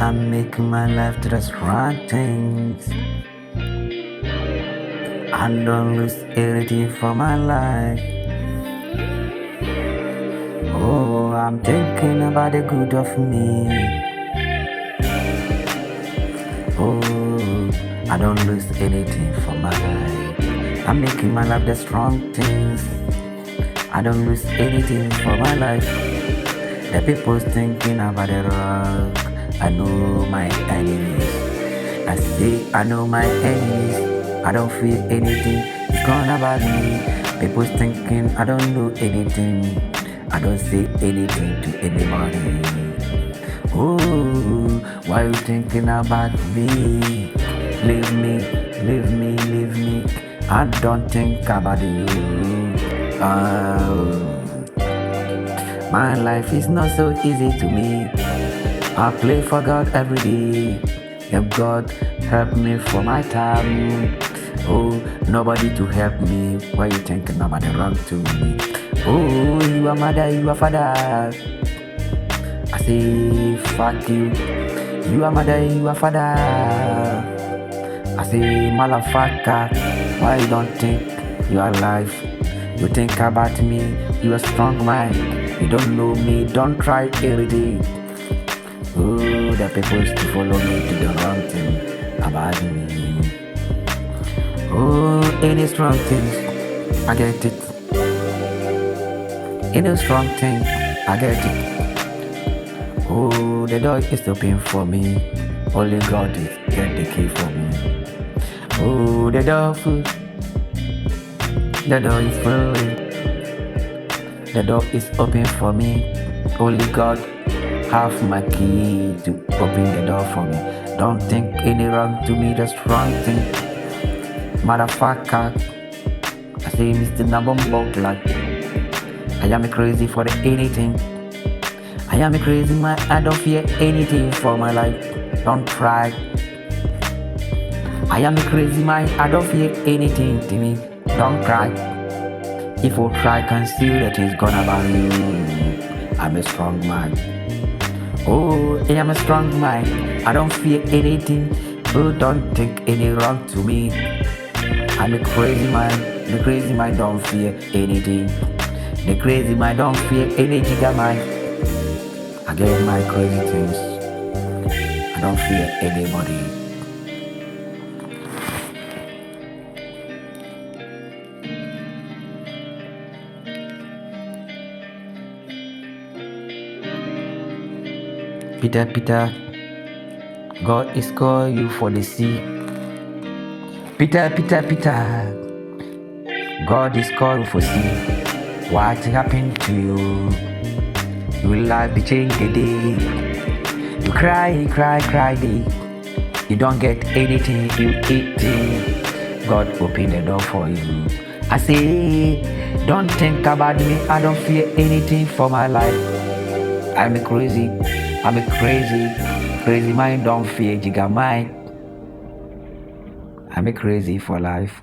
I'm making my life to the right things. I don't lose anything for my life. Oh, I'm thinking about the good of me. Oh, I don't lose anything for my life. I'm making my life the strong things. I don't lose anything for my life. The people's thinking about the rock. I know my enemies. I say I know my enemies. I don't feel anything. It's gone about me. People's thinking I don't know anything. I don't say anything to anybody. Oh, why you thinking about me? Leave me, leave me, leave me. I don't think about you. My life is not so easy to me. I play for God every day. Help God help me for my time. Oh, nobody to help me. Why you thinking about the wrong to me? Oh, you are mother, you are father. I say fuck you. You are mother, you are father. I say motherfucker. Why you don't think you are alive? You think about me. You are strong mind. You don't know me. Don't try everything. Oh, the people used to follow me to the wrong thing about me. Oh, any strong things, I get it. Any strong thing, I get it. Oh, the door is open for me. Only God is get the key for me. Oh, the door is full. The door is open for me. Only God have my key to open the door for me. Don't think any wrong to me, that's wrong thing. Motherfucker, I say Mr. Nabombo like I am crazy for anything. I am crazy man, I don't fear anything for my life. Don't try. I am crazy man, I don't fear anything to me. Don't try. If you try, can see that it's gonna about you. I'm a strong man. Oh, I am a strong man. I don't fear anything. Oh, don't think any wrong to me. I'm a crazy man. The crazy man don't fear anything. The crazy man don't fear any jigger man. I get my crazy things. I don't fear anybody. Peter, Peter, God is calling you for the sea. Peter, Peter, Peter, God is calling for sea. What happened to you? Will life be changed today? You cry, cry, cry day. You don't get anything, you eat it. God open the door for you. I say, don't think about me. I don't fear anything for my life. I'm crazy. I'm a crazy mind. Don't fear jigger mind. I'm crazy for life.